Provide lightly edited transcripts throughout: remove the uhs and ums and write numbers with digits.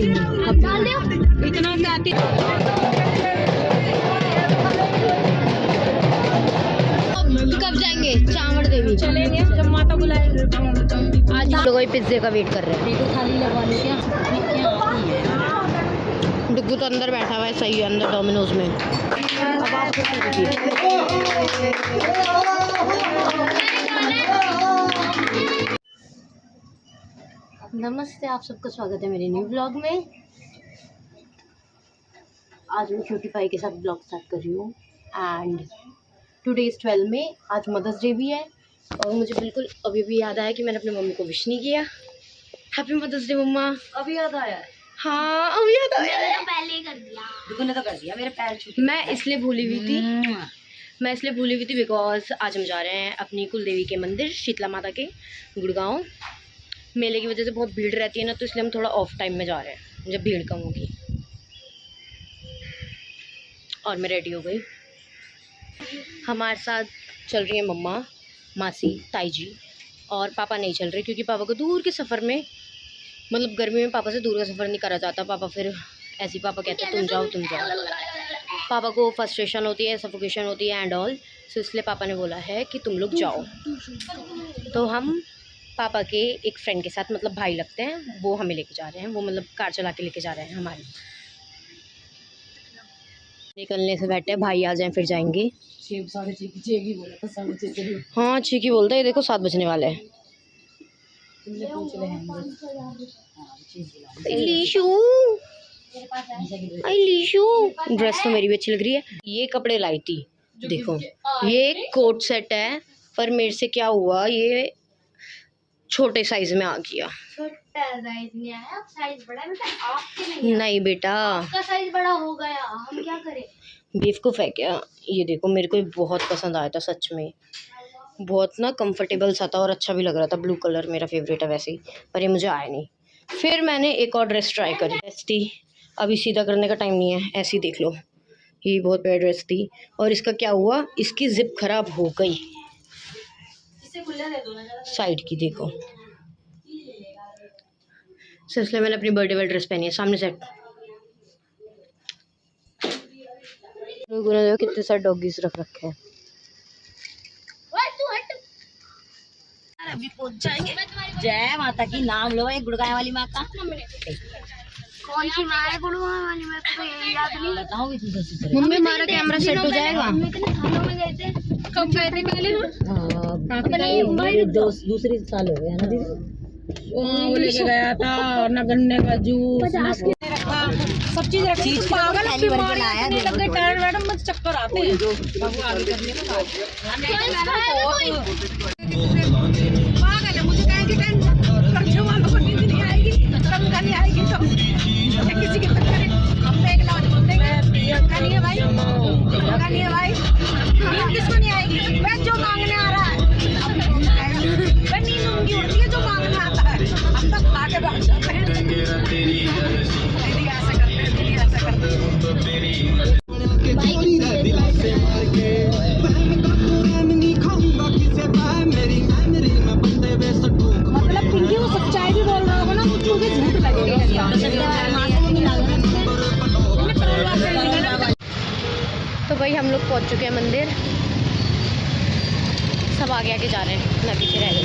आती हूँ इतना से आती। कब जाएंगे? चावड़ देवी चलेंगे जब माता बुलाएंगे। आज हम लोग पिज्जे का वेट कर रहे हैं। तो थाली लगवा लो क्या? डुग्गू तो अंदर बैठा हुआ है, सही है, अंदर डोमिनोज में। नमस्ते, आप सबका स्वागत है मेरे न्यू ब्लॉग में। आज मैं छोटी पाई के साथ ब्लॉग स्टार्ट कर रही हूँ एंड टुडे इज़ 12 में। आज मदर्स डे भी है और मुझे बिल्कुल अभी भी याद आया कि मैंने अपनी मम्मी को विश नहीं किया। हैप्पी मदर्स डे मम्मा। अभी याद आया? हाँ अभी याद आया। मैंने तो पहले ही कर दिया। दुगु ने तो कर दिया, मेरे पैर छू। मैं इसलिए भूली हुई थी बिकॉज आज हम जा रहे हैं अपनी कुल देवी के मंदिर शीतला माता के गुड़गांव। मेले की वजह से बहुत भीड़ रहती है ना, तो इसलिए हम थोड़ा ऑफ टाइम में जा रहे हैं जब भीड़ कम होगी। और मैं रेडी हो गई। हमारे साथ चल रही है मम्मा, मासी, ताई जी और पापा नहीं चल रहे क्योंकि पापा को दूर के सफ़र में, मतलब गर्मी में पापा से दूर का सफ़र नहीं करा जाता। पापा फिर ऐसे ही पापा कहते हैं तुम जाओ। पापा को फ्रस्ट्रेशन होती है, सफोकेशन होती है एंड ऑल, सो इसलिए पापा ने बोला है कि तुम लोग जाओ। तो हम पापा के एक फ्रेंड के साथ, मतलब भाई लगते हैं, वो हमें लेके जा रहे हैं। वो मतलब कार चला के लेके जा रहे हैं हमारी। निकलने से बैठे भाई आ जाएं फिर जाएंगे। 6:30 बोला था, 6:30। हाँ 6 की बोलते हैं, देखो 7 बजने वाले हैं। ड्रेस तो मेरी भी अच्छी लग रही है। ये कपड़े लाई थी, देखो ये कोट सेट है, पर मेरे से क्या हुआ, ये छोटे साइज में आ गया। छोटा साइज नहीं आया, साइज बड़ा बेटा, आपके नहीं बेटा, आपका साइज बड़ा हो गया, हम क्या करें? बेवकूफ़ है क्या? ये देखो मेरे को बहुत पसंद आया था सच में, बहुत ना कंफर्टेबल सा था और अच्छा भी लग रहा था। ब्लू कलर मेरा फेवरेट है वैसे ही, पर ये मुझे आया नहीं। फिर मैंने एक और ड्रेस ट्राई करी, ड्रेस थी, अभी सीधा करने का टाइम नहीं है, ऐसी देख लो। ये बहुत बड़ी ड्रेस थी और इसका क्या हुआ, इसकी जिप खराब हो गई, साइड की देखो। सो इसलिए मैंने अपनी बर्थडे वाली ड्रेस पहनी है सामने से। लोगों ने कितने सारे डॉगीज रख रखे हैं। अभी पहुंच जाएंगे। जय माता की, नाम लो एक गुड़गांव वाली माँ का। कौन सी माँ है गुड़गांव वाली? मेरे को तो यही याद नहीं। बताओ मम्मी हमारा कैमरा सेट हो जाएगा। हम इतने सालों में गए थे। कब गए थे पहले? दूसरी साल हो गया ना दीदी। वो लेके गया था, ना गन्ने का जूस, ना सब चीज रखी। पागल है, मैडम मुझे चक्कर आते हैं। पागल है, मुझे कहेंगे खर्चों वालों को नींद नहीं आएगी, तनख्वाह नहीं आएगी तो किसी की तनख्वाह हम एक लाख बोलते हैं, तनख्वाह नहीं है भाई, तनख्वाह नहीं है भाई, नींद किसको नहीं आएगी? वह जो मांगने आ रहा है, वह नींद उनकी होती है जो मांगने आता है। हम तो खा के बैठ जाते हैं। दीदी ऐसा करते हैं, दीदी ऐसा करते हैं। मतलब पिंकी वो सच्चाई भी बोल रहा होगा ना, तो मुझे झूठ लगेगा। तो भाई हम लोग पहुंच चुके हैं मंदिर, सब आगे आगे जा रहे हैं, ना पीछे रह गए।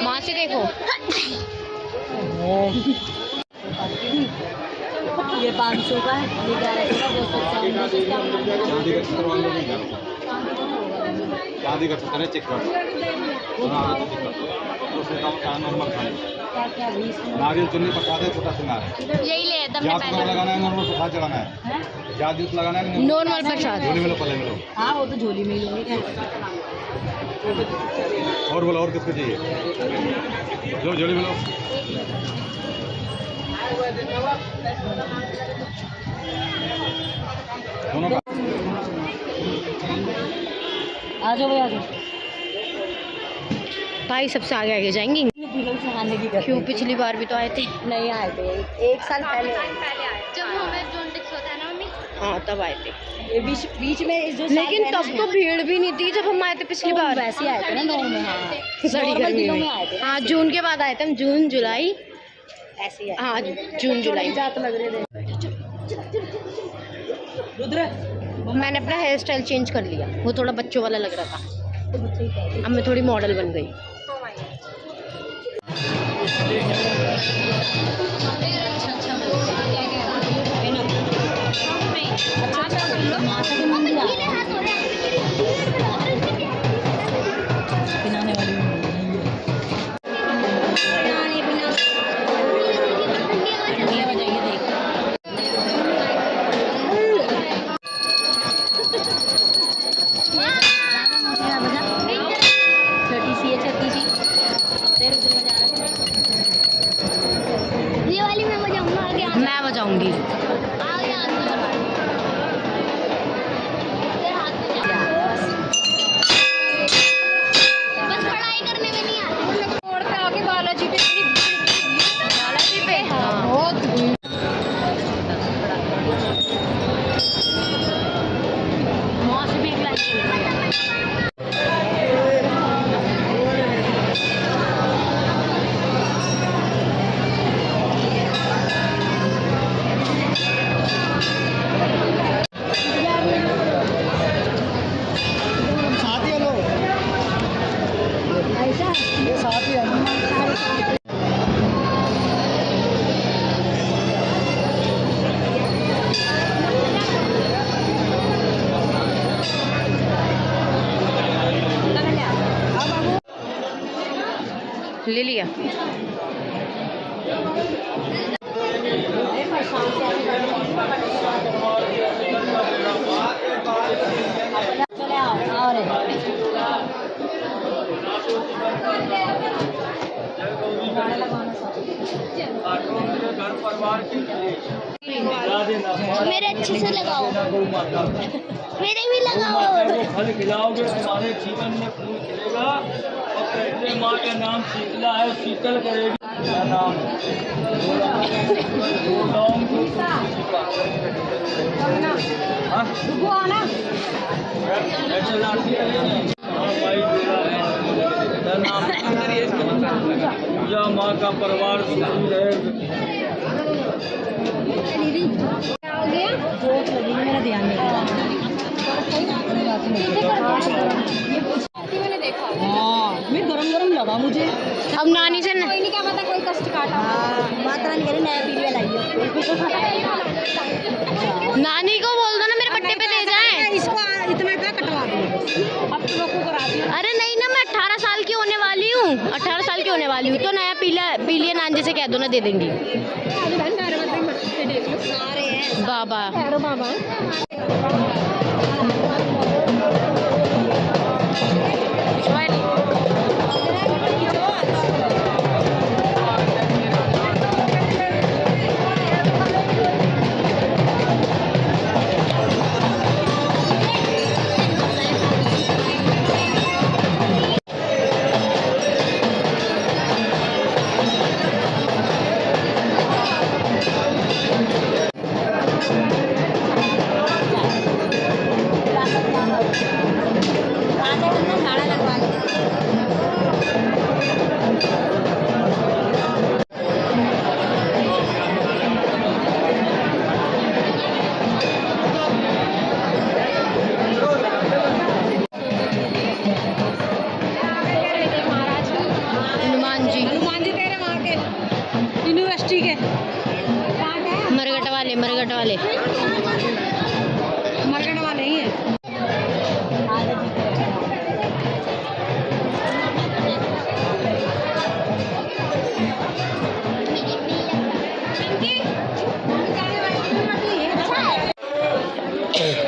माँ से देखो ये 500 का है, ये 1100 शादी कर सकते हैं, चेक कर नॉर्मल नारियल चुन्नी प्रसाद है, छोटा सिंगार है। यही ले जादू लगाना है, नॉर्मल प्रसाद चढ़ाना है, जादू लगाना है, नॉर्मल प्रसाद। झोली में लो, पले में लो। हाँ वो तो झोली में ही होंगे। और बोलो, और किसको चाहिए? लो झोली में लो। दोनों का आ जाओ भाई, आ जाओ भाई, सबसे आगे आगे जाएंगी। क्यों? पिछली बार भी तो आए थे। नहीं आए थे, 1 साल पहले जब हमें जोन टिक्स होता है ना मम्मी, हाँ तब आए थे। ये बीच बीच में जो लेकिन तब तो भीड़ भी नहीं थी जब हम आए थे पिछली बार। वैसे आए थे ना नॉर्मल। हाँ सड़ी नॉर्मल गर्मी दिनों में में। आए थे। हाँ जून के बाद आए थे हम, जून जुलाई। ऐसे ही आए। हाँ जून जुलाई। जात लग रहे थे। रुद्र मैंने अपना हेयर स्टाइल चेंज कर लिया, वो थोड़ा बच्चों वाला लग रहा था, अब मैं थोड़ी मॉडल बन गई। पिनाने वाली ठंडी हो जाएगी देख। छोटी सी है छत्ती सी ये वाली मैं बजाऊंगा आगे मैं बजाऊंगी। आगे बस पढ़ाई करने में नहीं आती। रोड पे आके बालाजी पे बालाजी पे हाँ बहुत मौसम भी एक लाइन चल रही है। ले लिया। चले आओ रे। मेरे अच्छे से लगाओ, मेरे भी लगाओ। फल खिलाओगे तुम्हारे जीवन में फूल खिलेगा और कहते माँ का नाम शीतला है, शीतल करेगी मेरा नाम। ऐसे लाठी रहेगी। हाँ भाई मेरा नाम पूजा माँ का परिवार सुखी रहे। जोत लगी है, मेरा ध्यान नहीं देखा हाँ मैं गरम गरम लगा मुझे। अब नानी से कोई नहीं, क्या पता कोई कष्ट काटा। हाँ माता रानी कह रही नया पीढ़ी लाइए। नानी को बोल दो ना मेरे पट्टे पे दे जाए। इसको इतना क्या कटवा दूँ अब तो लोगों को करा दिया। अरे नहीं ना, मैं 18 साल की होने वाली हूँ, 18 साल की होने वाली हूँ, तो नया पीलिए नानी से कह दो ना, दे देंगी। बाबा मरगट वाले ही है।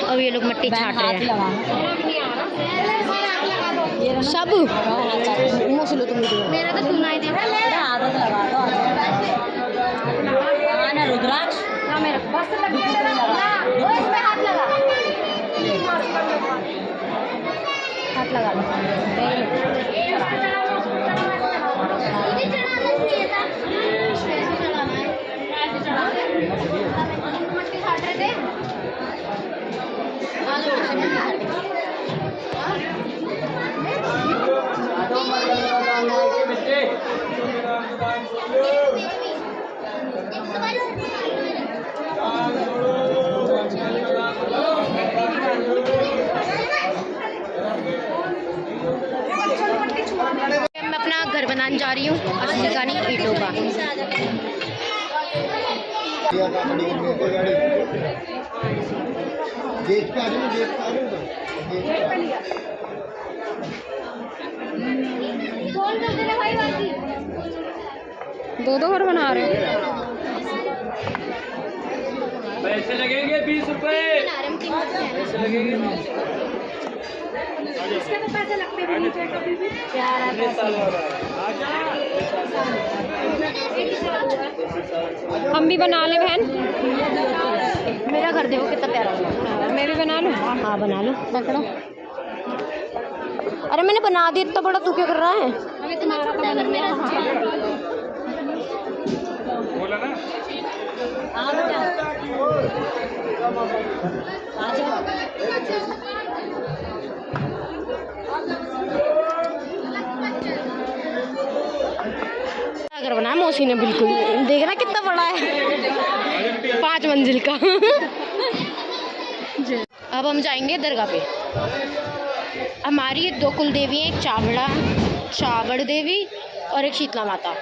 अब ये लोग मट्टी छाट रहे हैं सब। लो तुम मेरा तो सुनाई दे रहा है। आदत लगा दो ना रुद्राक्ष ना मेरे बस इसमें हाथ लगा बनाने जा रही हूँ असली कहानी ईंटों का। दो घर बना रहे हो। पैसे लगेंगे 20 रुपए, पैसे लगेंगे 20 हम भी बना ले बहन। मेरा घर देखो कितना प्यारा बना। मैं भी बना लूँ। हाँ बना लो, पकड़ो। अरे मैंने बना दिया इतना बड़ा, तू क्या कर रहा है? बोला ना हाँ बेटा आ जाओ। घर बनाया मौसी ने, बिल्कुल देखना कितना बड़ा है, 5 मंजिल का। अब हम जाएंगे दरगाह पे। हमारी 2 कुल देवी हैं, एक चावड़ देवी और एक शीतला माता।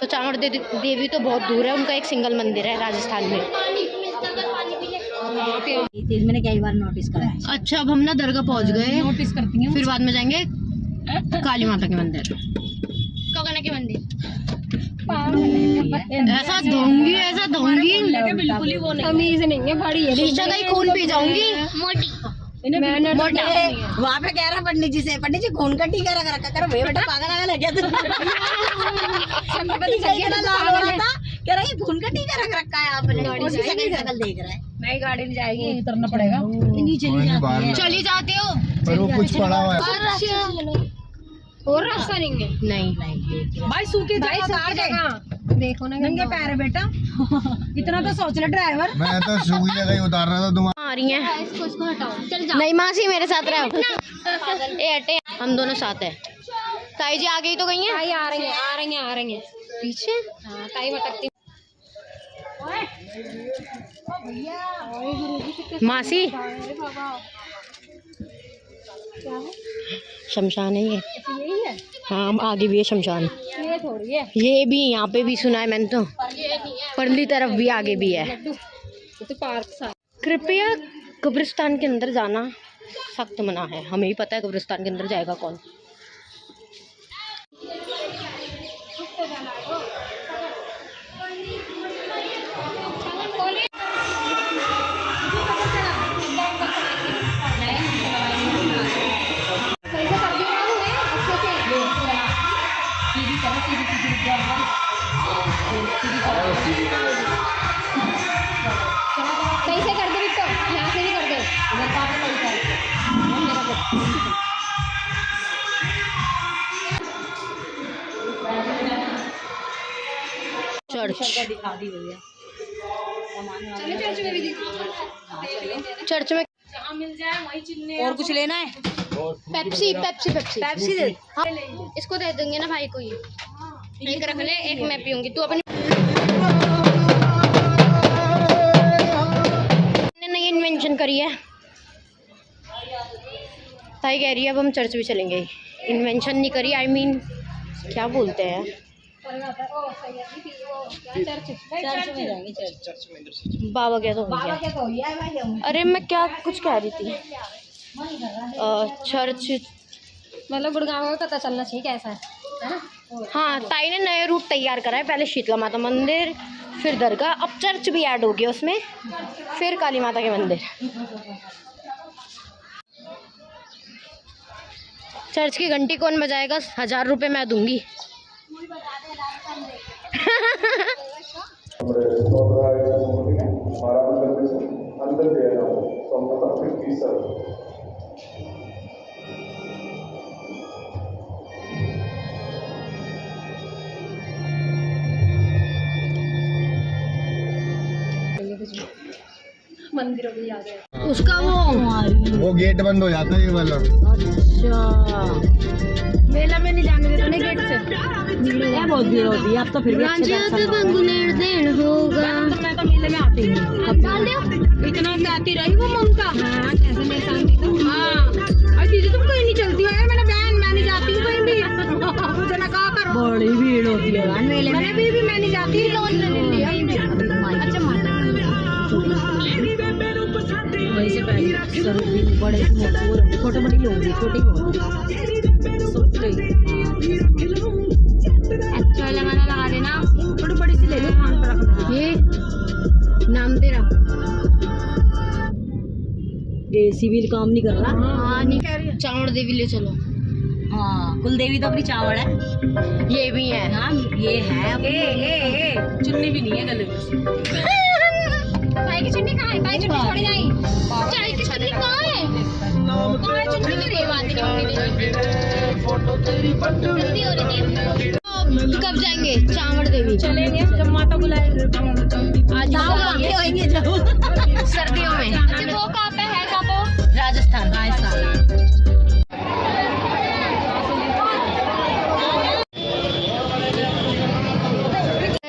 तो चावड़ देवी तो बहुत दूर है, उनका एक सिंगल मंदिर है राजस्थान में। मैंने कई बार नोटिस करा है। अच्छा अब हम ना दरगाह पहुंच गए, नोटिस करती हूँ। फिर बाद में जाएंगे काली माता के मंदिर, कगना के मंदिर। ऐसा दूंगी बिल्कुल ही वो तमीज नहीं है, बड़ी है। शीशा का ही खून पी जाऊंगी। मैंने मोटा वहाँ पे कह रहा पंडित जी से, पंडित जी खून का टीका रख रखा करो भैया, बेटा पागल आगल है क्या तू? लाल हो रहा था, कह रहा ये खून का टीका रख रखा है आपने, और शकल देख रहा है। नई गाड़ी में जाएगी, उतरना पड़ेगा। नीचे नहीं जाती है। चली जाते हो पर वो कुछ पड़ा हुआ है। और रास्ता नहीं है नहीं भाई, सूखी जगह देखो ना, नंगे पैर है बेटा। इतना तो सोच ले ड्राइवर। मैं तो सूखी जगह ही उतार रहा था तुम आ रही हैं। इसको हटाओ, चल जा। नहीं मासी मेरे साथ रहो। ए हटे, हम दोनों साथ हैं। ताई जी आ गई तो गई हैं? ताई आ रही है पीछे। हाँ, ताई भटकती। मासी शमशान है ये। यही है, हाँ आगे भी है शमशान, ये थोड़ी है। ये भी यहाँ पे भी सुना है मैंने तो, परली तरफ भी आगे भी है। ये तो पार्क सा। कृपया कब्रिस्तान के अंदर जाना सख्त मना है, हमें ही पता है कब्रिस्तान के अंदर जाएगा कौन। सही से कर दे बिट्टो, यहाँ से भी कर दे। चर्च, दिखा दी भैया। चर्च में भी चर्च में मिल जाए वही चिन्ह। और कुछ लेना है? पेप्सी दे। हाँ, इसको दे देंगे ना भाई को, ये एक रख ले, एक मैं पीऊंगी, तू अपनी। नई इन्वेंशन करी है ताई, कह रही है अब हम चर्च भी चलेंगे। इन्वेंशन नहीं करी, आई मीन क्या बोलते हैं, चर्च में जाएंगे। चर्च बाबा क्या तो हो गया। क्या तो ये भाई अरे मैं क्या कुछ कह रही थी, चर्च मतलब गुड़गांव का पता चलना चाहिए कैसा है ना। हाँ ताई ने नए रूट तैयार करा है, पहले शीतला माता मंदिर, फिर दरगाह, अब चर्च भी ऐड हो गया उसमें, फिर काली माता के मंदिर। चर्च की घंटी कौन बजाएगा? 1000 रुपये मैं दूंगी। मंदिरों भी आ गया उसका वो गेट बंद हो जाता है ये वाला। अच्छा मेला में नहीं जाने देते ना गेट से। बहुत भीड़ होती है, अब तो फिर भी अच्छे दर्शन होगा। मैं तो मेले में आती हूँ, इतना आती रही वो ममता। हाँ कैसे मैं शांति तो। हाँ और दीदी तुम कहीं नहीं चलती हो यार, मैंने बहन मैं नहीं जाती हूँ कहीं भी। मुझे ना कहा भी बड़े छोटे बड़ी लोगी छोटी अच्छा लगाना लगा देना, थोड़ी बड़ी सी ले लो कान पर रखना। ये नाम तेरा सिविल काम नहीं कर रहा। हाँ नहीं कह रही। चावड़ देवी ले चलो। हाँ कुलदेवी तो अपनी चावड़ है। ये भी है। हाँ ये है। चुन्नी भी नहीं है गले में। पाई की चुन्नी कहाँ है? पाई चुन्नी छोड़ी नहीं। चाय की चुन्नी कहाँ है? कहाँ है चुन्नी मेरी? बात नहीं जल्दी हो रही थी। कब जाएंगे चावड़ देवी? चलेंगे जब माता बुलाएंगे। आज होंगे जब सर्दियों में। अच्छा वो कहाँ पे है? कहाँ पे? राजस्थान।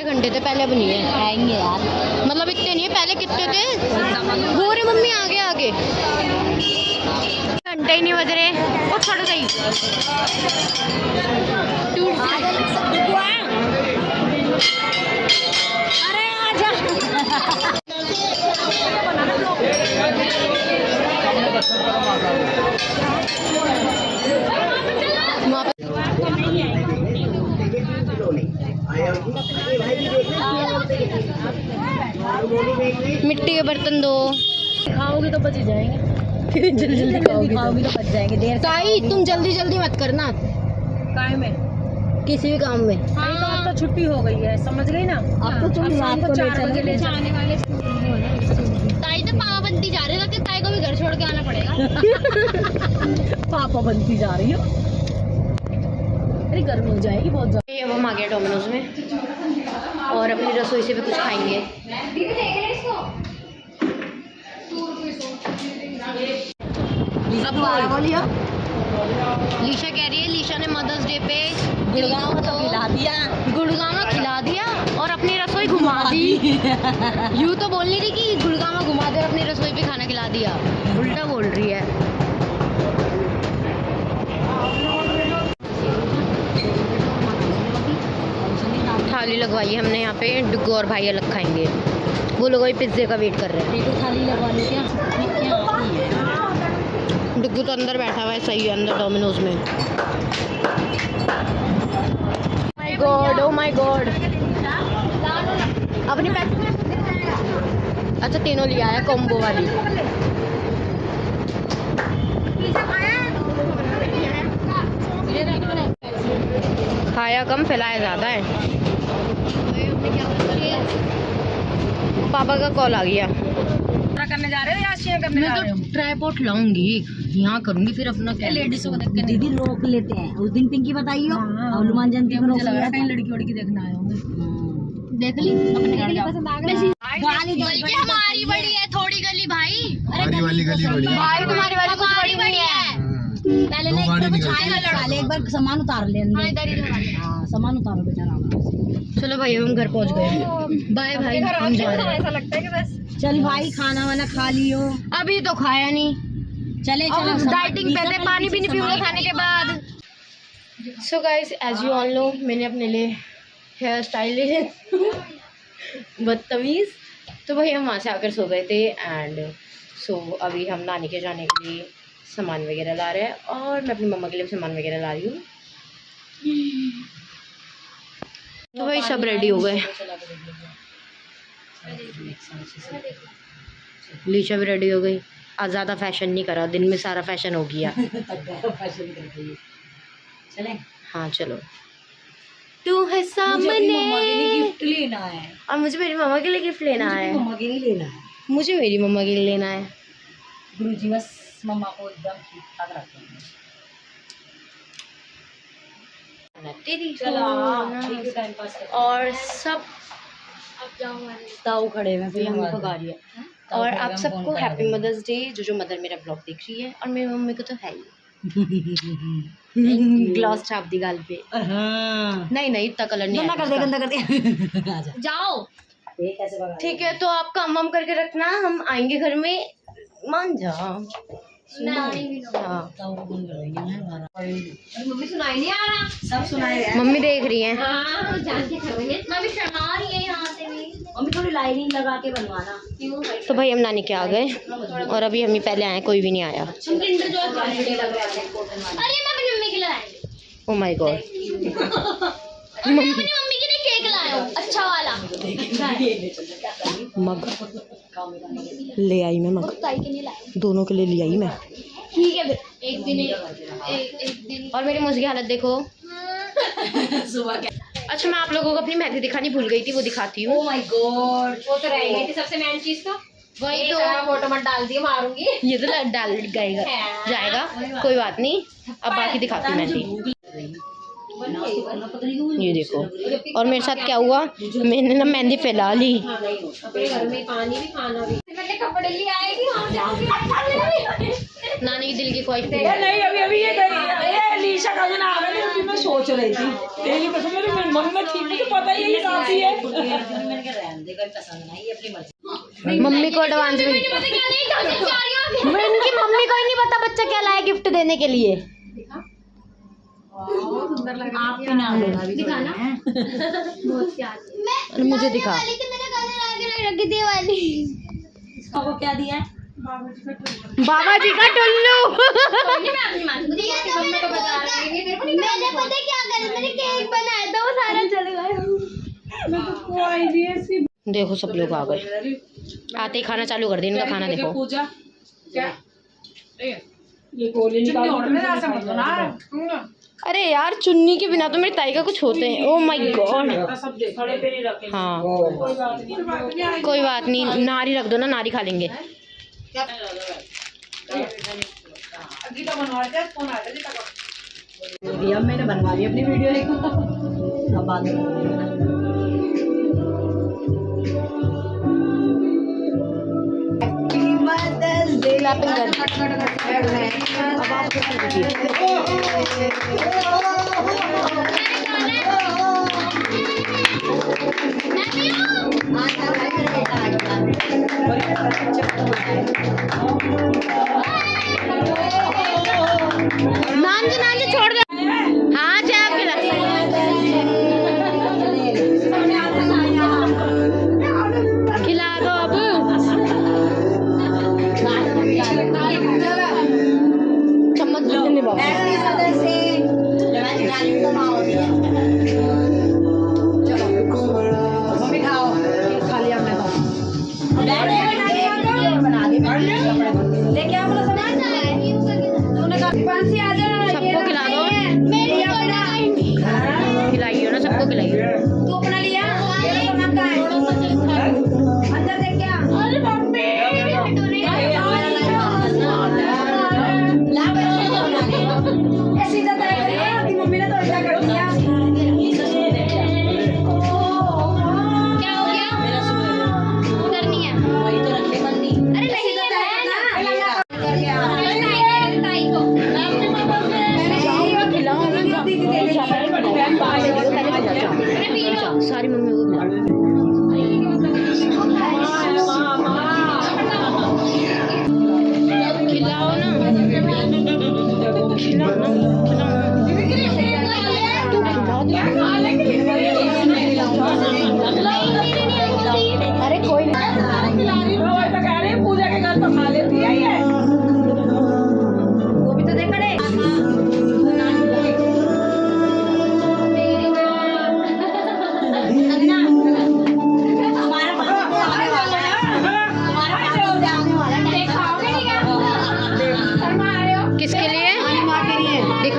घंटे थे पहले बनी है। आएंगे यार। मतलब इतने नहीं है, पहले कितने थे? वो रे मम्मी आगे आगे घंटे ही नहीं बज रहे। वो छड़ गई टूट अरे आजा। वहाँ पे मिट्टी के बर्तन दो। खाओगे तो बच ही जाएंगे। जल्दी जल्दी खाओगे तो बच जाएंगे। देर से ताई तुम जल्दी जल्दी मत करना काय में किसी भी काम में। नहीं तो अब तो छुट्टी हो गई है, समझ गई ना। अब तो तुम रात को 4 बजे ले जाने वाले। ताई तो पापा बनती जा रही है, तो ताई को भी घर छोड़ के आना पड़ेगा। पापा बनती जा रही हो। अरे गर्मी हो जाएगी बहुत ज्यादा। ये अब हम आ गए डोमिनोज में और अपनी रसोई से भी कुछ खाएंगे। लीशा कह रही है, लीशा ने मदर्स डे पे गुड़गांव तो खिला दिया। गुड़गांव में खिला दिया और अपनी रसोई घुमा दी। यूँ तो बोल नहीं रही कि गुड़गांव में घुमा दे और अपनी रसोई पे खाना खिला दिया, उल्टा बोल रही है। थाली लगवाई है हमने यहाँ पे। डुग्गू और भाई अलग खाएंगे, वो लोग अभी पिज्जे का वेट कर रहे हैं। एक थाली लगवा लो क्या? डुग्गू तो अंदर बैठा हुआ है, सही है, अंदर डोमिनोज में। My God, oh my God. अपनी पैक अच्छा तीनों लिया है कॉम्बो वाली। खाया कम फैलाया ज़्यादा है। पापा का कॉल आ गया। करने जा रहे हो या शेयर करने जा रहे हो? ट्राइपॉड लाऊंगी, यहाँ करूंगी फिर अपना लेडीजों को देख के दीदी रोक लेते हैं। उस दिन पिंकी बताइयो हनुमान जयंती को रोक लिया। कहीं लड़की वड़की देखना आए होंगे। देख ली अपने के लिए पसंद आ गया। बल्कि हमारी बड़ी है थोड़ी गली भाई। हमारी वाली गली बड़ी है। भाई तुम्हारी वाली कुछ बड़ी है। पहले ना एक बार सामान उतार लेंगे। हाँ सामान उतारो बेटा आराम से। चलो भाई हम घर पहुंच गए। बाय भाई, हम जा रहे हैं। ऐसा लगता है कि बस चल भाई खाना वाना खा लियो। अभी तो खाया नहीं, चले चलो डाइटिंग पे थे, पानी भी नहीं पीऊंगा खाने के बाद। So guys as you all know, मैंने अपने लिए हेयर स्टाइल ली है बदतमीज़। तो भाई हम वहाँ से आकर सो गए थे एंड सो अभी हम नानी के जाने के लिए सामान वगैरह ला रहे हैं और मैं अपनी मम्मा के लिए सामान वगैरह ला रही हूँ। तो भाई सब रेडी हो गए, लीशा भी रेडी हो गई। आज ज़्यादा फैशन नहीं करा, दिन में सारा फैशन हो गया। चले। हाँ चलो। तू है सामने, गिफ्ट लेना है और मुझे मेरी मम्मा के लिए गिफ्ट लेना है। मम्मा के लिए लेना है। मुझे मेरी मम्मा के लिए लेना है। गुरुजी बस मम्मा को एकदम ठीक ठाक रखते हैं। तेरी टाइम पास और सब ताऊ खड़े हुए भी हम भगा रही है। और आप सबको हैप्पी मदर्स डे। जो मदर मेरा ब्लॉग देख रही है, और मेरी मम्मी को तो है ही ग्लॉस छाप दी गाल पे। नहीं नहीं इतना कलर नहीं गंदा कर दे गंदा कर दे। आजा जाओ। ये कैसे भगा ठीक है तो आप काम वाम करके रखना, हम आएंगे घर में, मान जाओ। हाँ ताऊ को बंद कर देंगे। मैं हमारा मम्मी सुनाई नहीं आ रहा। सब सुनाए। मम्मी देख रही है। हाँ जान के कर रही है। मम्मी शर्मा रही है यहाँ से भी। मम्मी थोड़ी लाइनिंग लगा के बनवाना। तो भाई हम नानी के आ गए और अभी हम ही पहले आए, कोई भी नहीं आया। मम्मी के लिए ओ माय गॉड, मम्मी के लिए केक लाया हूँ अच्छा वाला। मग ले आई मैं, मग ताई के लिए लाया दोनों के लिए ले आई मैं। ठीक है फिर एक दिन और मेरे मुंह की हालत देखो। सुबह क्या? अच्छा, मैं आप लोगों को अपनी मेहंदी दिखानी भूल गई थी, वो दिखाती हूँ। ओह माय गॉड, वो तो रह गई थी सबसे मेन चीज तो वही तो, फोटो मत डाल दिए मारूंगी। ये तो डाल जाएगा, कोई बात नहीं। अब बाकी दिखाती हूँ मेहंदी। ये देखो, और मेरे साथ क्या हुआ, मैंने ना मेहंदी फैला ली। अपने घर में पानी भी खाना भी कपड़े ले आएगी वहाँ जाओगी। नानी की दिल की ख्वाहिश पूरी। नहीं अभी ये गई, ये लीशा का जना आ गई, अभी मैं सोच रही थी तेरी कसम, मेरी मन में थी, मुझे पता ही है काफी है। मैंने कहा रहने दे, कोई पसंद नहीं, अपनी मर्जी। मम्मी को एडवांस में, इनकी मम्मी को ही नहीं पता बच्चा क्या लाया गिफ्ट देने के लिए। आप भी नाम लेना भी दिखाना बहुत प्यार। मुझे दिखा, आपको क्या दिया है? बाबा जी का टुल्लू। मैंने पता क्या करा, मैंने केक बनाया था वो सारा जल गया। देखो सब लोग आ गए, आते ही खाना चालू कर दे इनका खाना। देखो पूजा क्या ये गोली निकाल, अरे यार, चुन्नी के बिना तो मेरी ताई का कुछ होते हैं। ओह माय गॉड, हाँ कोई बात नहीं, नारी रख दो ना, नारी खा लेंगे। अब मैंने बनवा ली अपनी वीडियो एक, अब बाद में क्लैपिंग कर। अब आप कुछ कीजिए। नान जी छोड़ दो। हाँ चाय आप खिला दो अब। चम्मच नहीं बाबा। मम्मी खाओ, खा लिया हमने बना दी लेके आओ बोला सामान। तूने कहा पांसी आ जा, सबको खिला दो, खिलाइए ना, सबको खिलाइए। तू अपना लिया, मेरा सामान कहाँ है? अंदर देख क्या? अरे मम्मी सीधा तय करिए, आपकी मम्मी ने तो ऐसा कर दिया। क्या हो गया? करनी है वही तो रखे बंदी। अरे नहीं ताई को सारी मम्मी को खिलाओ ना, अरे कोई पूजा के घर तो खा लेती है ये। वो भी तो देख रहे। हमारा पास आने वाला है, हमारा पास आने वाला है। किसके लिए? माँ के लिए। दिखा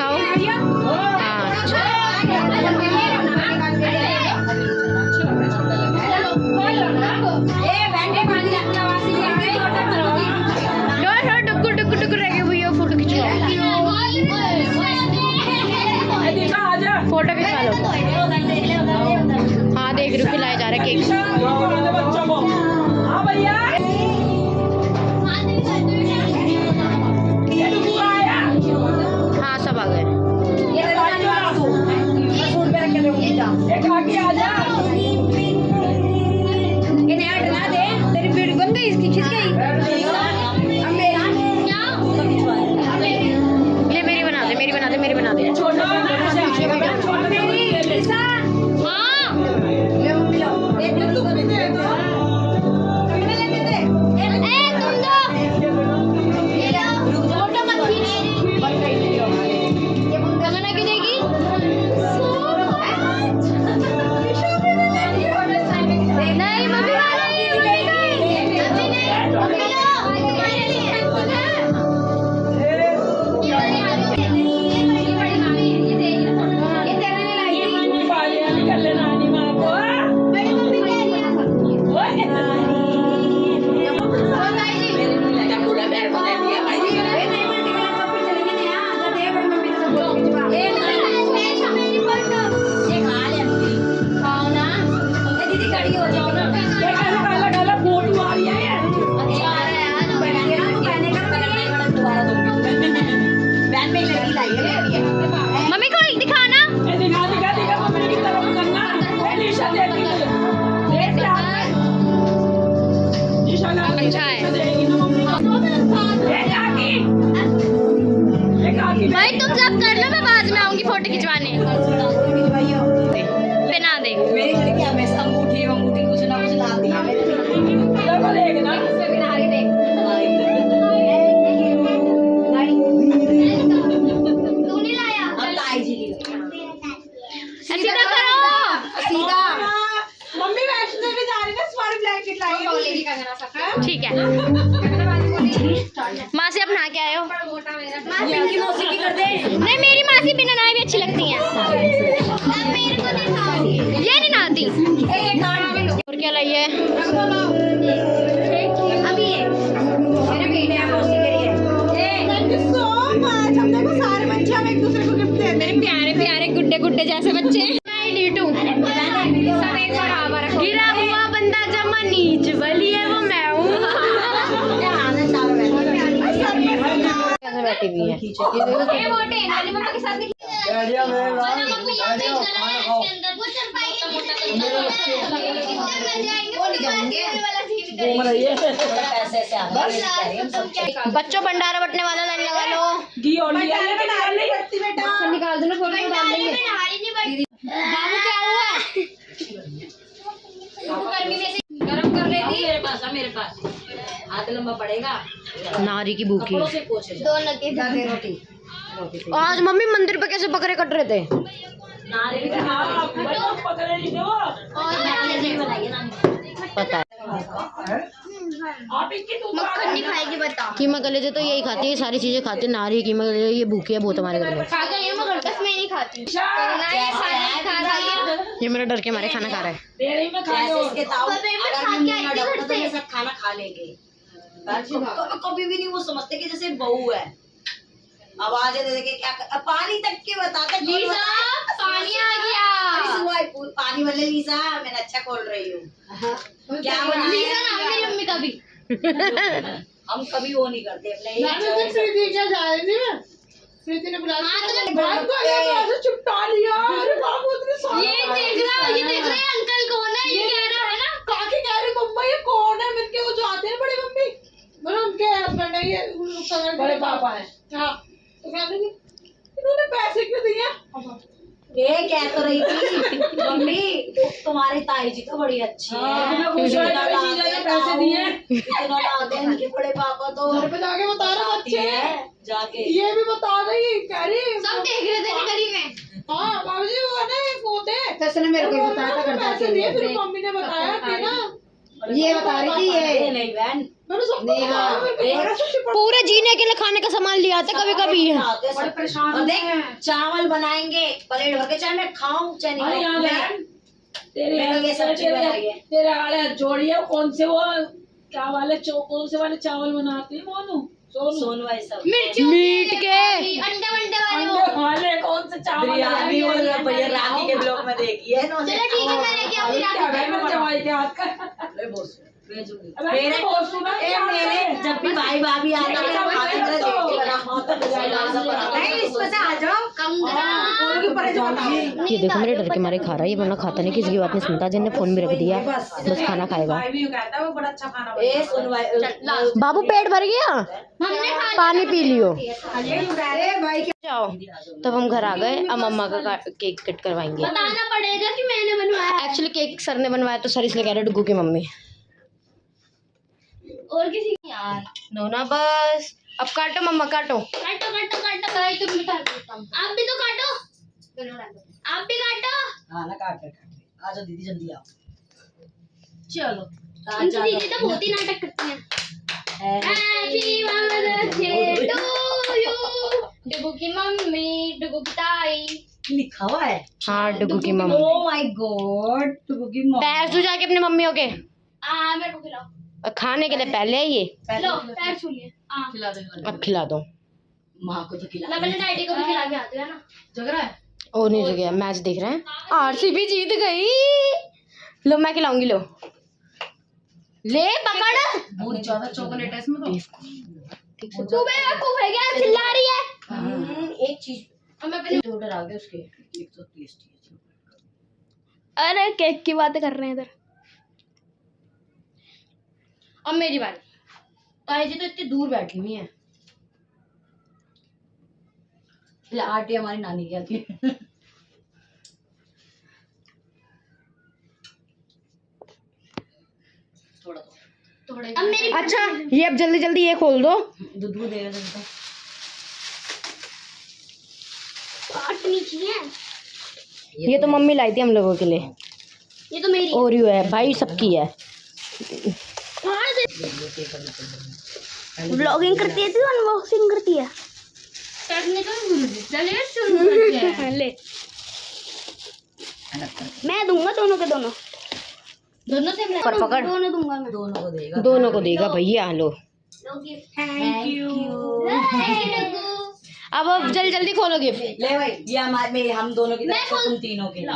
भाई तुम सब कर लो, मैं बाद में आऊंगी फोटो खिंचवाने। पहना दे। मेरी लड़की हमेशा अंगूठी अंगूठी कुछ ना कुछ लाती है मेरे लिए। देखो देखना तू नहीं लाया? अब ताई जी की सीधा करो। सीधा मम्मी वैष्णो देवी जा रही है, स्मार्ट ब्लैंकेट लाई ठीक है। मासी अब नहा के आए हो? पिंकी मौसी की कर दे। नहीं, मेरी मासी बिना नहाए भी अच्छी लगती हैं। ये नहीं नहाती। और क्या लाई है? अभी ये मेरे बेटे हैं मौसी के लिए। Thank you so much. हम देखो सारे बच्चे हम एक दूसरे को गिफ्ट देते मेरे प्यारे प्यारे गुड्डे गुड्डे जैसे बच्चे। लीटू गिरा हुआ बंदा जमा नीच बली है वो मैं हूँ। कैसे बैठी हुई है? घूम रही है। पैसे से आ गए। बच्चों भंडारा बटने वाला लाइन लगा लो। घी और लिया है कि नहीं करती बेटा? निकाल दो ना, फोटो निकाल लेंगे। बाबू क्या हुआ? गरम कर लेती। मेरे पास हाथ लंबा पड़ेगा। नारी की भूखी। कपड़ों से पोंछ ले। दो लगे दे रोटी रोटी आज मम्मी मंदिर पे कैसे बकरे कट रहे थे? नारी की हाँ, बच्चों पकड़े नहीं दो। बनाइए नानी। पता है आप इनकी तू मक्खन नहीं खाएगी बता। कीमा कलेजे तो यही खाती है, ये सारी चीजें खाती है। नारी कीमा कलेजे ये भूखी है बहुत हमारे घर में। मैं नहीं खाती। ये मेरा डर के मारे खाना खा रहा है। तेरे ही में खा जैसे लो। इसके ताऊ अगर हम ना डॉक्टर तो ये सब खाना खा लेंगे। कभी भी नहीं वो समझते कि जैसे बहू है। आवाजें दे के क्या पानी तक के बताते। पानी आ गया। पानी वाले लीसा मैं अच्छा खोल रही हूँ। क्या बना है? लीसा नाम मेरी मम्मी का भी। हम कभी वो नहीं करते अपने हाँ, तो चुपटा लिया। अरे बाबू इतने सारे ये देख रहा है अंकल कौन है, ये कह रहा है ना। काकी कह रही मम्मा ये कौन है? मिलके वो जो आते हैं बड़ी मम्मी, मतलब उनके हस्बैंड है ये, बड़े पापा है। हाँ तो कहते हैं इन्होंने पैसे क्यों दिए? ये कह तो रही थी मम्मी तुम्हारी ताई जी तो बड़ी अच्छी है। पैसे दिए। इतना लाते हैं इनके बड़े पापा तो घर पे जाके बता रहे बच्चे है जाके। ये भी बता रही, कह रही सब देख रहे थे गली में। हाँ बाबूजी वो है ना ये पोते। कैसे ने मेरे को बताया था करता पैसे दिए, फिर मम्मी ने बताया कि ना ये बता रही थी ये नहीं बहन। मैंने सबको बताया। पूरे जीने के लिए खाने का सामान ले आते कभी कभी। बड़े परेशान और देख चावल बनाएंगे प्लेट भर के, चाहे मैं खाऊं चाहे नहीं खाऊं। तेरे वाले जोड़िए कौन से वो क्या वाले कौन से वाले चावल बनाते हैं मोनू? सोनू भाई सब मीट के अंडे वंडे वाले वाले कौन से चावल? बिरयानी और भैया रानी के ब्लॉग में देखी है। चलो ठीक है, मैं लेके आऊंगी रात को। जवाई के हाथ का मेरे जब भी भाई भाभी आता है इसमें से आ जाओ ये देखो मेरे डर के मारे खा रहा है ये, वरना खाता नहीं, किसी की बात नहीं सुनता। जिनने फोन भी रख दिया बस खाना खाएगा। बाबू पेट भर गया, पानी पी लियो। जाओ तब हम घर आ गए। अब मम्मा का केक कट करवाएंगे। बताना पड़ेगा कि मैंने बनवाया। एक्चुअली केक सर ने बनवाया तो सर इसलिए कह रहे डुगू की मम्मी। और किसी यार नोना बस अब काटो मम्मा काटो। काटो काटो काटो भाई, तुम भी काट देता हूं। आप भी तो काटो, आप भी काटो। हाँ ना काट आ जाओ दीदी जल्दी आओ। चलो इनकी दीदी तो बहुत ही नाटक करती है। Happy mothers day to you. Dugu की मम्मी, डुगू की ताई लिखा हुआ है। हाँ डुगू की मम्मी। ओह माय गॉड डुगू की मम्मी। पैर छू जाके अपनी मम्मियों के। मेरे को खिलाओ। खाने के लिए पहले है ये। लो पैर छू लिए। अब खिला दो। माँ को तो खिला। मैं अपने डैडी को भी खिला के आती हूँ ना। जग रहा है। ओ नहीं जग गया, मैच देख रहे हैं। आरसीबी जीत गई। लो मैं खिलाऊंगी, लो ले पकड़। बहुत ज्यादा चॉकलेट है इसमें तो। खूब है क्या चिल्ला रही है। एक चीज मैं अपने ऑर्डर आ गए उसके। एक तो टेस्टी है। अरे केक की बातें कर रहे हैं इधर। अब मेरी बारी। ताई जी तो इतनी दूर बैठी हुई है। आंटी हमारी नानी की आती है। थोड़ा अब मेरी अच्छा ये अब जल्दी जल्दी ये खोल दो। दूध देगा तो काटनी चाहिए। ये तो मम्मी लाई थी हम लोगों के लिए। ये तो मेरी ओरियो है भाई, सबकी है। व्लॉगिंग करती है तू, अनबॉक्सिंग करती है। करने तो चले शुरू करते हैं। ले मैं दूंगा दोनों के दोनों से मैं पर पकड़। दोनों दूंगा मैं। दोनों को देगा। दोनों को देगा भैया। लो थैंक यू। अब जल्दी जल्दी खोलो गिफ्ट। ले भाई, ये हमारे हम दोनों की तरफ से, तुम तीनों के लिए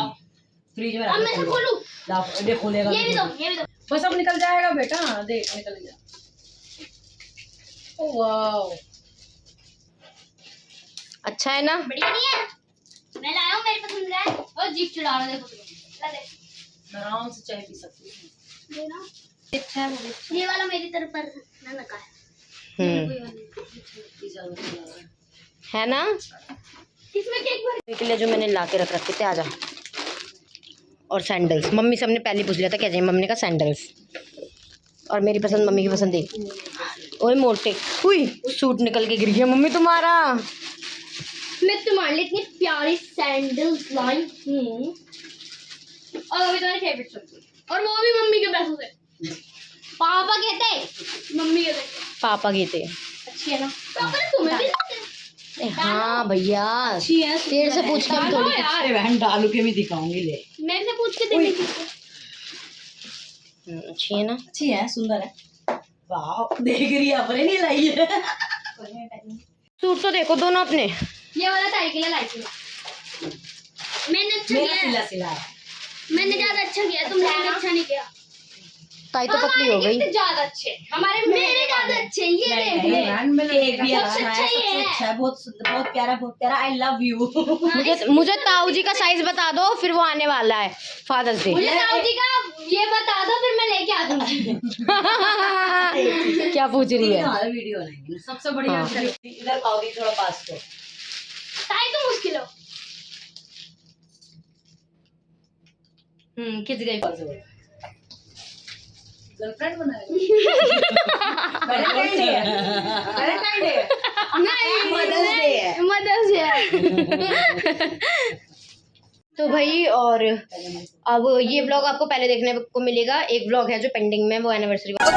फ्रिज में अब मैं से खोलूं। लाओ, ये खोलेगा। ये भी दो, ये भी दो। बस अब निकल जाएगा बेटा, देख निकल गया। ओ वाओ, अच्छा है ना? बढ़िया नहीं है? मैं लाया हूँ, मेरी पसंद का है। और जीप चला रहा, देखो ला दे। आराम से चाय पी सकती हूँ। ये ना अच्छा है वो। ये वाला मेरी तरफ पर ना लगा है। है ना? इसमें केक भर के लिए जो मैंने ला के रख रखे थे, आजा। और सैंडल्स मम्मी से हमने पहले पूछ लिया था क्या चाहिए, मम्मी ने कहा सैंडल्स। और मेरी पसंद मम्मी की पसंद देख। ओए मोटे, हुई सूट निकल के गिर गया मम्मी तुम्हारा। मैं तुम्हारे लिए इतनी प्यारी सैंडल्स लाई हूँ। और वो भी तुम्हारी फेवरेट सब्जी, और वो भी मम्मी के पैसों से। पापा कहते मम्मी कहते पापा गए थे। अच्छी है ना पापा ने तुम्हें भी लाते हैं। हाँ भैया, तेरे से पूछ के हम डालो थोड़ी। यार, अरे बहन डालू के भी दिखाऊंगी, ले। मेरे से पूछ के देने की। अच्छी है ना? अच्छी है, सुंदर है। वाह, देख रही है, अपने नहीं लाई है। सूट तो देखो दोनों अपने। ये वाला ताई के लिए लाई थी मैंने। अच्छा मेरा किया है। सिला सिला है। मैंने ज्यादा अच्छा किया, तुमने अच्छा नहीं किया। ताई तो पतली हो गई। ज्यादा अच्छे हमारे, मेरे ज्यादा अच्छे। ये देख केक भी सबसे अच्छा है, अच्छा ये सबसे है। अच्छा है, बहुत सुंदर, बहुत प्यारा, बहुत प्यारा। I love you. मुझे ताऊ जी का साइज बता दो, फिर वो आने वाला है फादर्स डे। मुझे ताऊ जी का ये बता दो, फिर मैं लेके आ दूंगी। क्या पूछ रही है? वीडियो बनाएंगे सबसे बढ़िया। हाँ। इधर आओगी थोड़ा पास को। ताई तो मुश्किल हो। खिंच गई पास को। गर्लफ्रेंड बनाएगा। Mother's Day. तो भाई, और अब ये व्लॉग आपको पहले देखने को मिलेगा। एक व्लॉग है जो पेंडिंग में, वो एनिवर्सरी वाला।